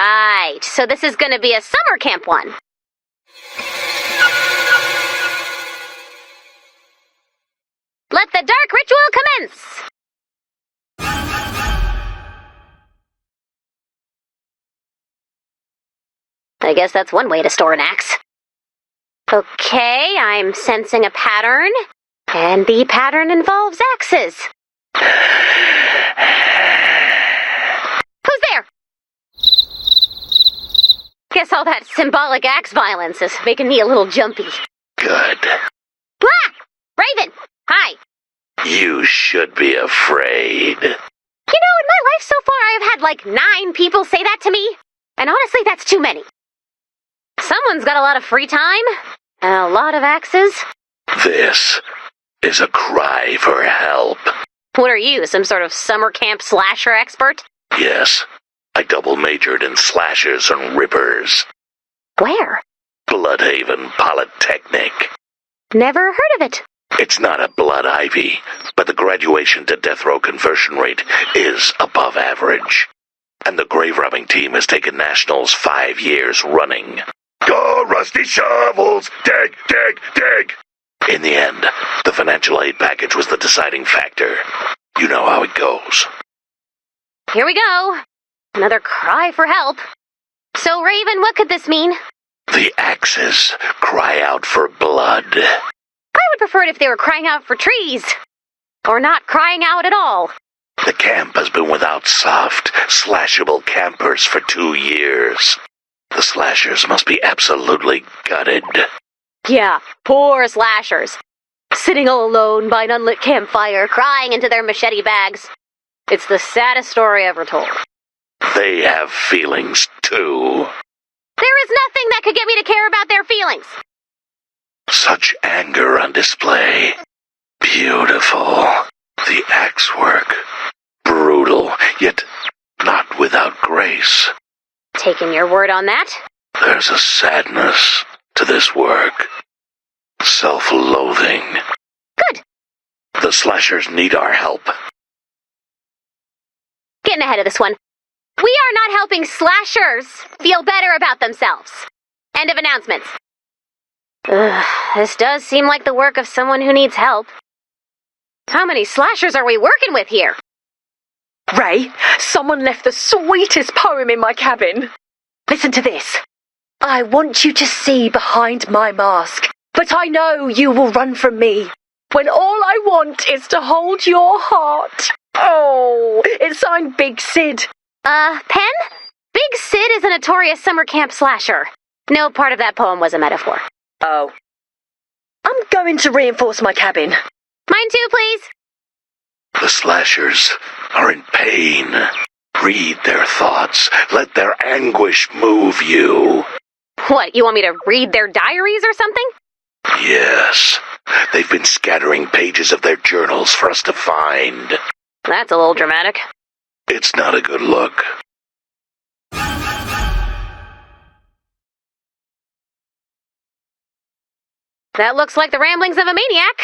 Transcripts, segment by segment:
Right, so this is gonna be a summer camp one. Let the dark ritual commence! I guess that's one way to store an axe. Okay, I'm sensing a pattern, and the pattern involves axes. Who's there? Guess all that symbolic axe violence is making me a little jumpy. Good. Blah! Raven! Hi! You should be afraid. You know, in my life so far, I've had like 9 people say that to me. And honestly, that's too many. Someone's got a lot of free time, and a lot of axes. This is a cry for help. What are you, some sort of summer camp slasher expert? Yes, I double majored in slashers and rippers. Where? Bloodhaven Polytechnic. Never heard of it. It's not a blood ivy, but the graduation to death row conversion rate is above average. And the grave robbing team has taken nationals 5 years running. Go, rusty shovels! Dig, dig, dig! In the end, the financial aid package was the deciding factor. You know how it goes. Here we go. Another cry for help. So, Raven, what could this mean? The axes cry out for blood. I would prefer it if they were crying out for trees. Or not crying out at all. The camp has been without soft, slashable campers for 2 years. The slashers must be absolutely gutted. Yeah, poor slashers. Sitting all alone by an unlit campfire, crying into their machete bags. It's the saddest story ever told. They have feelings, too. There is nothing that could get me to care about their feelings. Such anger on display. Beautiful. The axe work. Brutal, yet not without grace. Taking your word on that? There's a sadness to this work. Self-loathing. Good. The slashers need our help. Getting ahead of this one. We are not helping slashers feel better about themselves. End of announcements. Ugh, this does seem like the work of someone who needs help. How many slashers are we working with here? Ray, someone left the sweetest poem in my cabin. Listen to this. I want you to see behind my mask, but I know you will run from me when all I want is to hold your heart. Oh, it's signed Big Sid. Pen? Big Sid is a notorious summer camp slasher. No part of that poem was a metaphor. Oh. I'm going to reinforce my cabin. Mine too, please. The slashers are in pain. Read their thoughts. Let their anguish move you. What, you want me to read their diaries or something? Yes. They've been scattering pages of their journals for us to find. That's a little dramatic. It's not a good look. That looks like the ramblings of a maniac.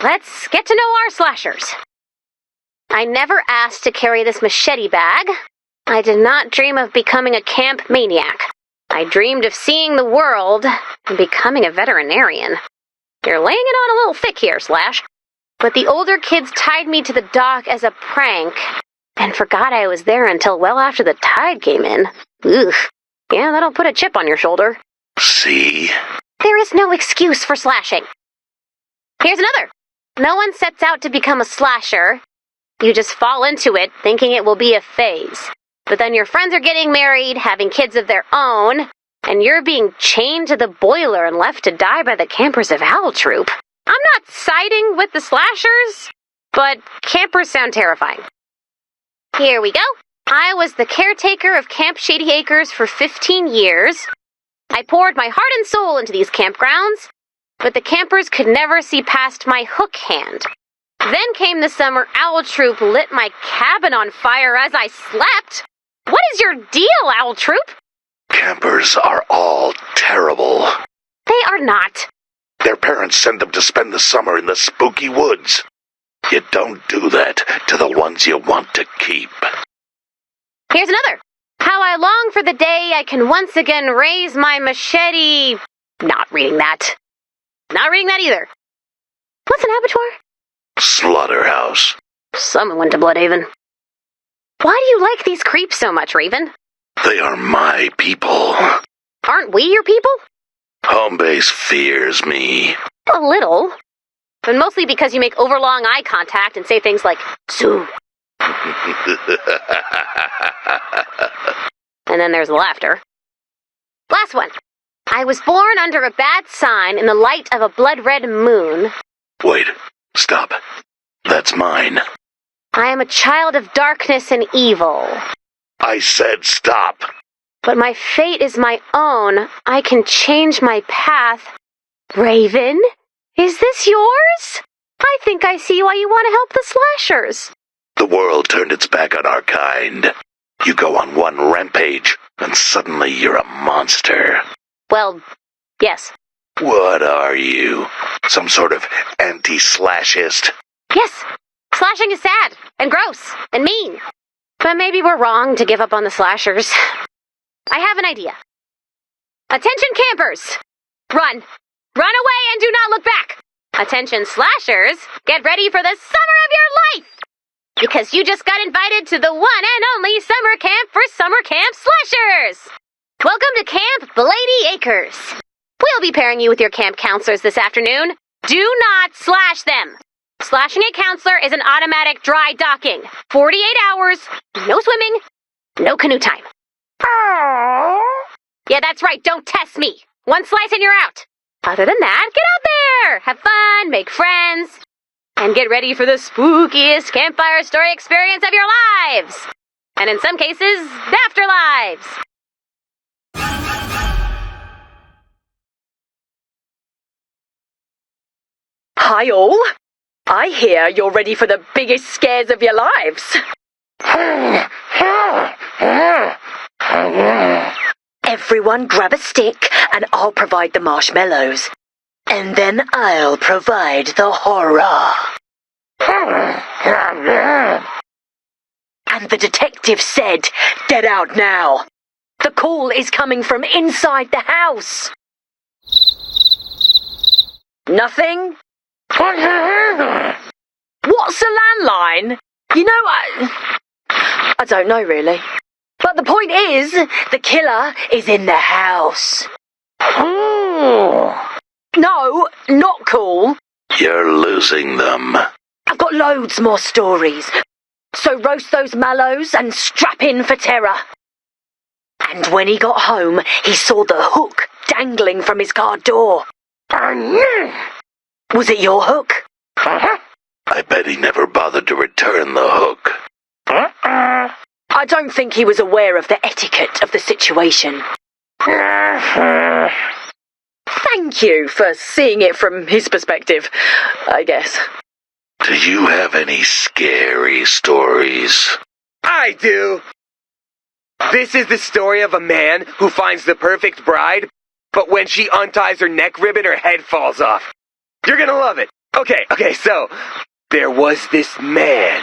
Let's get to know our slashers. I never asked to carry this machete bag. I did not dream of becoming a camp maniac. I dreamed of seeing the world and becoming a veterinarian. You're laying it on a little thick here, Slash. But the older kids tied me to the dock as a prank and forgot I was there until well after the tide came in. Ugh. Yeah, that'll put a chip on your shoulder. See? There is no excuse for slashing. Here's another. No one sets out to become a slasher. You just fall into it thinking it will be a phase. But then your friends are getting married, having kids of their own, and you're being chained to the boiler and left to die by the campers of Owl Troop. I'm not siding with the slashers, but campers sound terrifying. Here we go. I was the caretaker of Camp Shady Acres for 15 years. I poured my heart and soul into these campgrounds, but the campers could never see past my hook hand. Then came the summer Owl Troop lit my cabin on fire as I slept. What is your deal, Owl Troop? Campers are all terrible. They are not. Their parents send them to spend the summer in the spooky woods. You don't do that to the ones you want to keep. Here's another. How I long for the day I can once again raise my machete. Not reading that. Not reading that either. What's an abattoir? Slaughterhouse. Someone went to Bloodhaven. Why do you like these creeps so much, Raven? They are my people. Aren't we your people? Home base fears me. A little. But mostly because you make overlong eye contact and say things like, Sue. And then there's the laughter. Last one. I was born under a bad sign in the light of a blood-red moon. Wait, stop. That's mine. I am a child of darkness and evil. I said stop. But my fate is my own. I can change my path. Raven, is this yours? I think I see why you want to help the slashers. The world turned its back on our kind. You go on one rampage, and suddenly you're a monster. Well, yes. What are you? Some sort of anti-slashist? Yes. Slashing is sad, and gross, and mean. But maybe we're wrong to give up on the slashers. I have an idea. Attention campers! Run! Run away and do not look back! Attention slashers! Get ready for the summer of your life! Because you just got invited to the one and only summer camp for summer camp slashers! Welcome to Camp Bladey Acres. We'll be pairing you with your camp counselors this afternoon. Do not slash them! Slashing a counselor is an automatic dry docking. 48 hours, no swimming, no canoe time. Yeah, that's right, don't test me. One slice and you're out. Other than that, get out there, have fun, make friends, and get ready for the spookiest campfire story experience of your lives. And in some cases, afterlives. Hi all. I hear you're ready for the biggest scares of your lives. Everyone grab a stick and I'll provide the marshmallows. And then I'll provide the horror. And the detective said, get out now. The call is coming from inside the house. Nothing? What's a landline? You know, I don't know really. But the point is, the killer is in the house. No, not cool. You're losing them. I've got loads more stories. So roast those mallows and strap in for terror. And when he got home, he saw the hook dangling from his car door. Was it your hook? I bet he never bothered to return the hook. I don't think he was aware of the etiquette of the situation. Thank you for seeing it from his perspective, I guess. Do you have any scary stories? I do. This is the story of a man who finds the perfect bride, but when she unties her neck ribbon, her head falls off. You're gonna love it. Okay, so there was this man.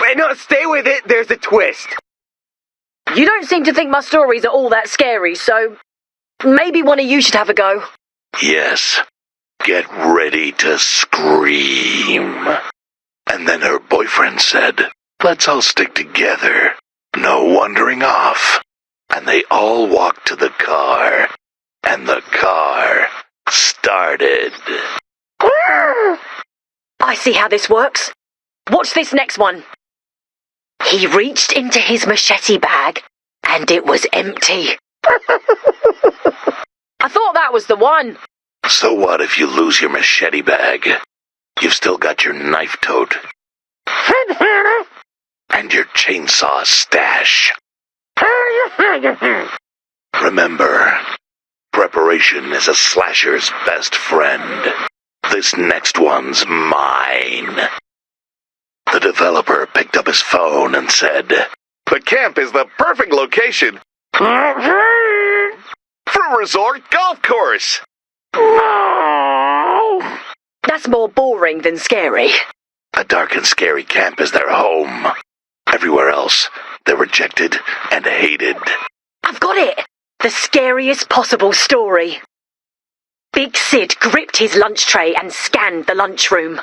Wait, no, stay with it. There's a twist. You don't seem to think my stories are all that scary, so maybe one of you should have a go. Yes. Get ready to scream. And then her boyfriend said, let's all stick together. No wandering off. And they all walked to the car. And the car started. I see how this works. Watch this next one. He reached into his machete bag, and it was empty. I thought that was the one. So what if you lose your machete bag? You've still got your knife tote. And your chainsaw stash. Remember, preparation is a slasher's best friend. This next one's mine. The developer picked up his phone and said, the camp is the perfect location for a resort golf course. That's more boring than scary. A dark and scary camp is their home. Everywhere else, they're rejected and hated. I've got it! The scariest possible story. Big Sid gripped his lunch tray and scanned the lunchroom.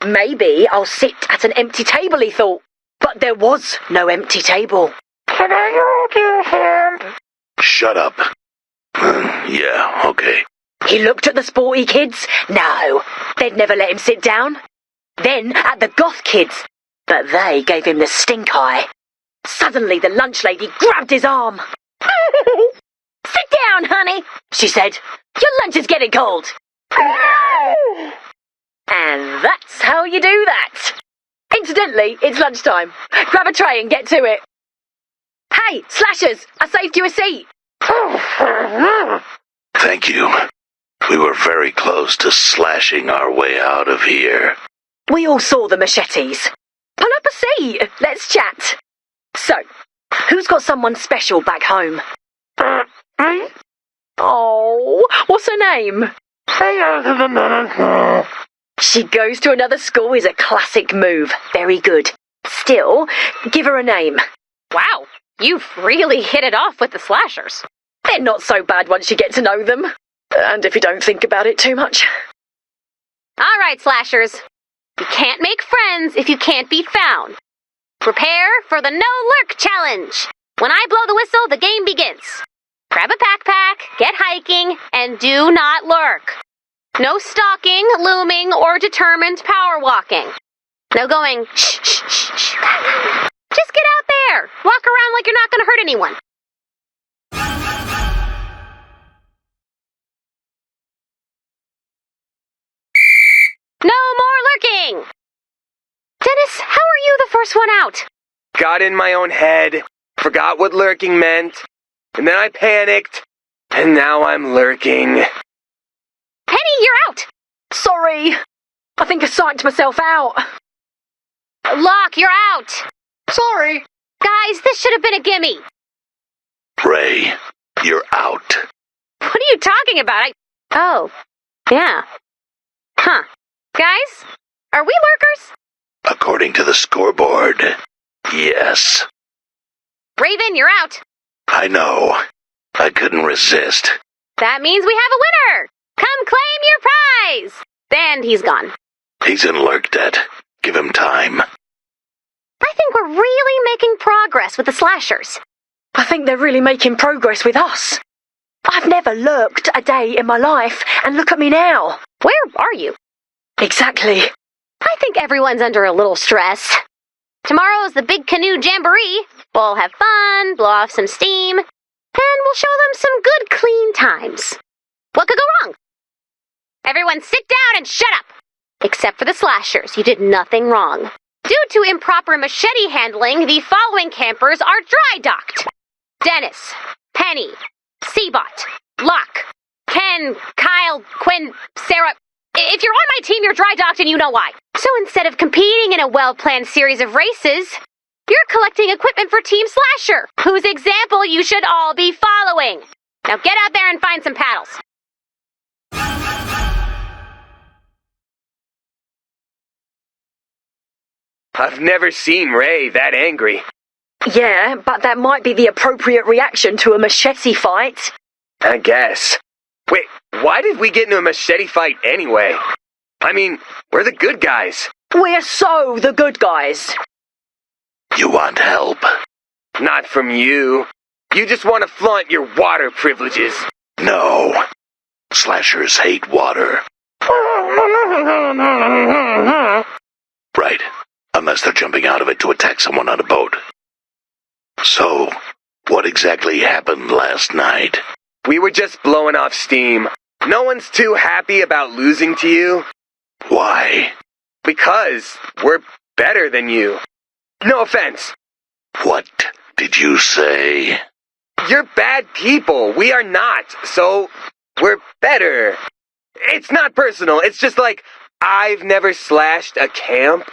Maybe I'll sit at an empty table, he thought. But there was no empty table. Can I hold your hand? Shut up. Yeah, okay. He looked at the sporty kids. No, they'd never let him sit down. Then at the goth kids. But they gave him the stink eye. Suddenly the lunch lady grabbed his arm. Sit down, honey, she said. Your lunch is getting cold. And that's how you do that. Incidentally, it's lunchtime. Grab a tray and get to it. Hey, slashers, I saved you a seat. Thank you. We were very close to slashing our way out of here. We all saw the machetes. Pull up a seat. Let's chat. So, who's got someone special back home? Oh, what's her name? She goes to another school is a classic move. Very good. Still, give her a name. Wow, you've really hit it off with the slashers. They're not so bad once you get to know them. And if you don't think about it too much. All right, slashers. You can't make friends if you can't be found. Prepare for the no lurk challenge. When I blow the whistle, the game begins. Grab a backpack, get hiking, and do not lurk. No stalking, looming, or determined power walking. No going, shh, shh, shh, shh. Just get out there. Walk around like you're not going to hurt anyone. No more lurking! Dennis, how are you the first one out? Got in my own head, forgot what lurking meant, and then I panicked, and now I'm lurking. Penny, you're out! Sorry. I think I psyched myself out. Locke, you're out! Sorry. Guys, this should have been a gimme. Ray, you're out. What are you talking about? Oh, yeah. Huh. Guys, are we lurkers? According to the scoreboard, yes. Raven, you're out. I know. I couldn't resist. That means we have a winner! Come claim your prize! And he's gone. He's in lurk debt. Give him time. I think we're really making progress with the slashers. I think they're really making progress with us. I've never lurked a day in my life, and look at me now. Where are you? Exactly. I think everyone's under a little stress. Tomorrow's the big canoe jamboree. We'll have fun, blow off some steam, and we'll show them some good, clean times. What could go wrong? Everyone sit down and shut up! Except for the slashers, you did nothing wrong. Due to improper machete handling, the following campers are dry docked. Dennis, Penny, Seabot, Locke, Ken, Kyle, Quinn, Sarah. If you're on my team, you're dry docked and you know why. So instead of competing in a well-planned series of races, you're collecting equipment for Team Slasher, whose example you should all be following. Now get out there and find some paddles. I've never seen Ray that angry. Yeah, but that might be the appropriate reaction to a machete fight. I guess. Wait, why did we get into a machete fight anyway? I mean, we're the good guys. We're so the good guys. You want help? Not from you. You just want to flaunt your water privileges. No. Slashers hate water. Right. Unless they're jumping out of it to attack someone on a boat. So, what exactly happened last night? We were just blowing off steam. No one's too happy about losing to you. Why? Because we're better than you. No offense. What did you say? You're bad people. We are not. So, we're better. It's not personal. It's just like, I've never slashed a camp.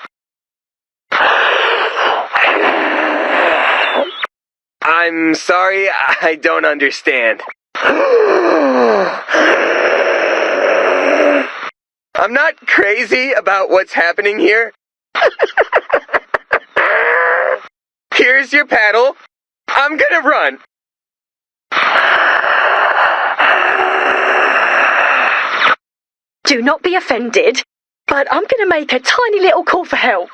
I'm sorry, I don't understand. I'm not crazy about what's happening here. Here's your paddle. I'm gonna run. Do not be offended, but I'm going to make a tiny little call for help.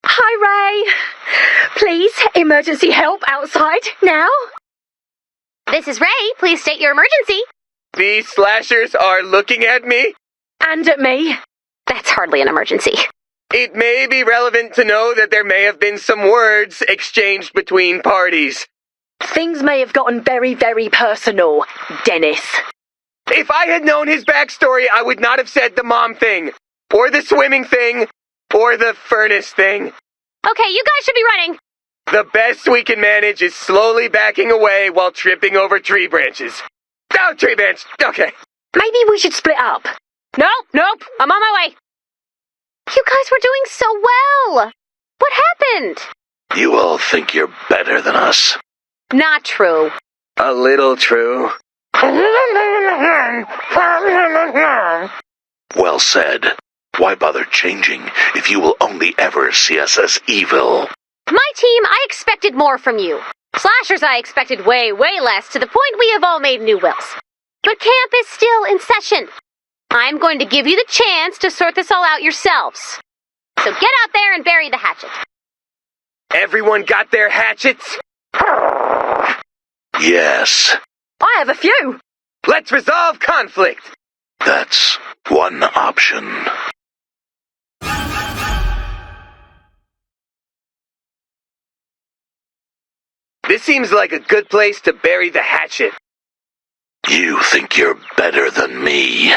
Hi, Ray. Please, emergency help outside, now. This is Ray. Please state your emergency. These slashers are looking at me. And at me. That's hardly an emergency. It may be relevant to know that there may have been some words exchanged between parties. Things may have gotten very, very personal, Dennis. If I had known his backstory, I would not have said the mom thing, or the swimming thing, or the furnace thing. Okay, you guys should be running. The best we can manage is slowly backing away while tripping over tree branches. Oh, tree branch. Okay. Maybe we should split up. Nope, I'm on my way. You guys were doing so well. What happened? You all think you're better than us. Not true. A little true. Well said. Why bother changing if you will only ever see us as evil? My team, I expected more from you. Slashers, I expected way, way less, to the point we have all made new wills. But camp is still in session. I'm going to give you the chance to sort this all out yourselves. So get out there and bury the hatchet. Everyone got their hatchets? Yes. I have a few. Let's resolve conflict. That's one option. This seems like a good place to bury the hatchet. You think you're better than me?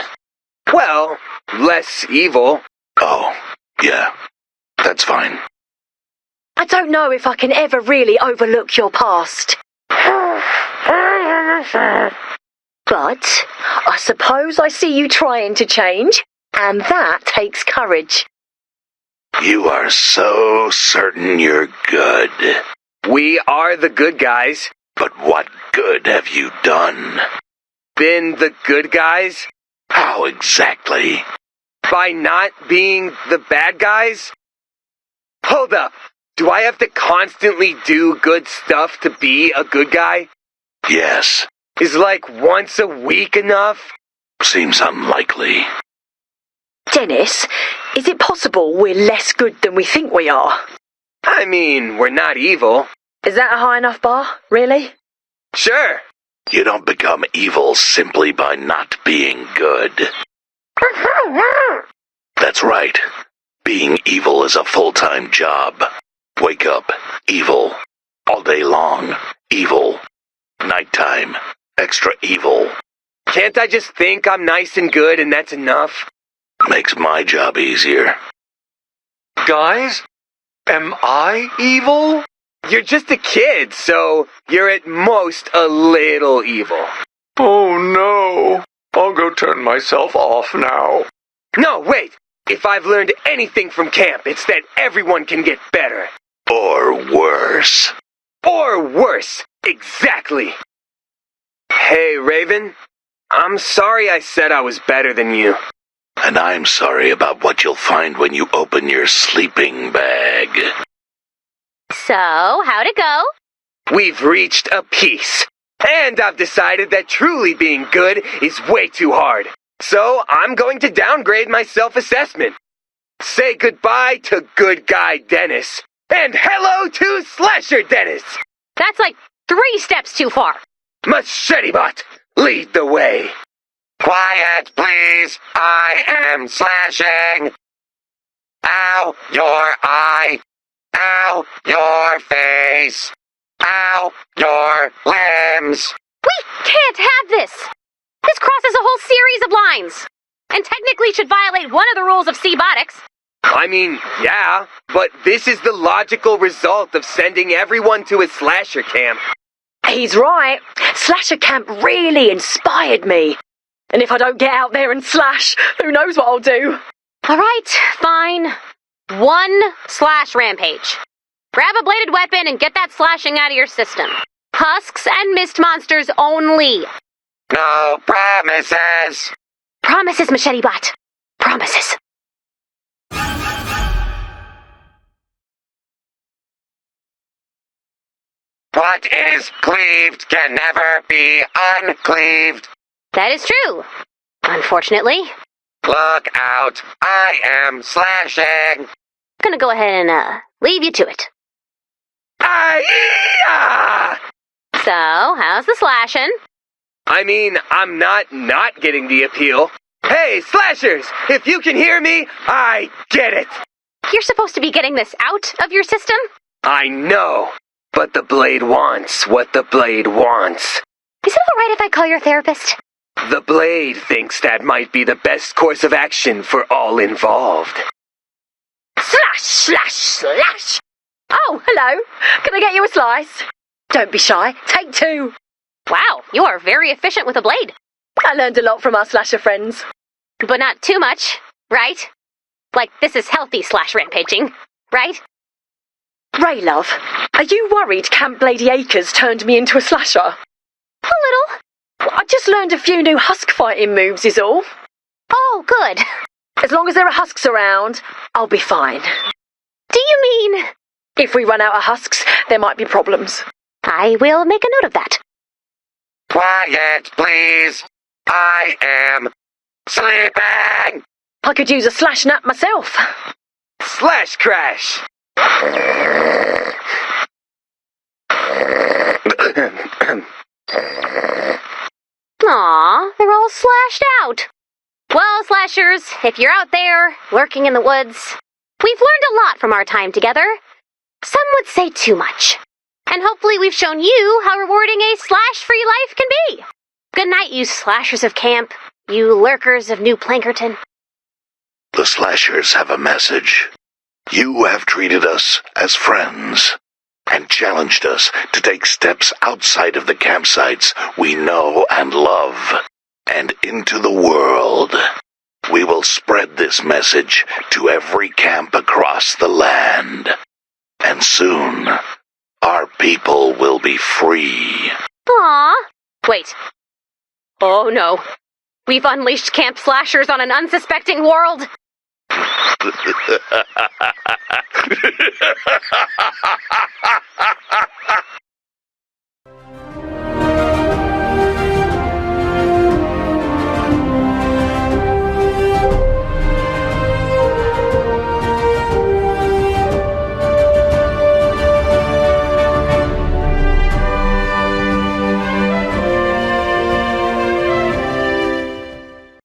Well, less evil. Oh, yeah. That's fine. I don't know if I can ever really overlook your past. But I suppose I see you trying to change, and that takes courage. You are so certain you're good. We are the good guys. But what good have you done? Been the good guys? How exactly? By not being the bad guys? Hold up. Do I have to constantly do good stuff to be a good guy? Yes. Is like once a week enough? Seems unlikely. Dennis, is it possible we're less good than we think we are? I mean, we're not evil. Is that a high enough bar, really? Sure. You don't become evil simply by not being good. That's right. Being evil is a full-time job. Wake up, evil. All day long, evil. Nighttime, extra evil. Can't I just think I'm nice and good and that's enough? Makes my job easier. Guys, am I evil? You're just a kid, so you're at most a little evil. Oh no. I'll go turn myself off now. No, wait. If I've learned anything from camp, it's that everyone can get better. Or worse. Or worse. Exactly. Hey, Raven. I'm sorry I said I was better than you. And I'm sorry about what you'll find when you open your sleeping bag. So, how'd it go? We've reached a peace. And I've decided that truly being good is way too hard. So I'm going to downgrade my self-assessment. Say goodbye to good guy Dennis. And hello to Slasher Dennis. That's like 3 steps too far. Machete Bot, lead the way. Quiet, please. I am slashing. Ow, your eye. Ow, your face. Ow, your limbs. We can't have this. This crosses a whole series of lines. And technically should violate one of the rules of C-Botics. I mean, yeah, but this is the logical result of sending everyone to a slasher camp. He's right. Slasher Camp really inspired me. And if I don't get out there and slash, who knows what I'll do? All right, fine. 1 slash rampage. Grab a bladed weapon and get that slashing out of your system. Husks and mist monsters only. No promises. Promises, Machete Bot. Promises. What is cleaved can never be uncleaved. That is true. Unfortunately. Look out, I am slashing. I'm gonna go ahead and, leave you to it. Ah! So, how's the slashing? I mean, I'm not getting the appeal. Hey, slashers! If you can hear me, I get it! You're supposed to be getting this out of your system? I know, but the blade wants what the blade wants. Is it alright if I call your therapist? The blade thinks that might be the best course of action for all involved. Slash, slash, slash! Oh, hello. Can I get you a slice? Don't be shy. Take 2. Wow, you are very efficient with a blade. I learned a lot from our slasher friends. But not too much, right? Like, this is healthy rampaging, right? Ray, love, are you worried Camp Bladey Acres turned me into a slasher? A little. I just learned a few new husk fighting moves is all. Oh, good. As long as there are husks around, I'll be fine. Do you mean... If we run out of husks, there might be problems. I will make a note of that. Quiet, please. I am sleeping. I could use a slash nap myself. Slash crash! Aw, they're all slashed out. Well, slashers, if you're out there, lurking in the woods, we've learned a lot from our time together. Some would say too much. And hopefully we've shown you how rewarding a slash-free life can be. Good night, you slashers of camp, you lurkers of New Plankerton. The slashers have a message. You have treated us as friends and challenged us to take steps outside of the campsites we know and love and into the world. We will spread this message to every camp across the land. And soon, our people will be free. Aw. Wait. Oh no. We've unleashed camp slashers on an unsuspecting world.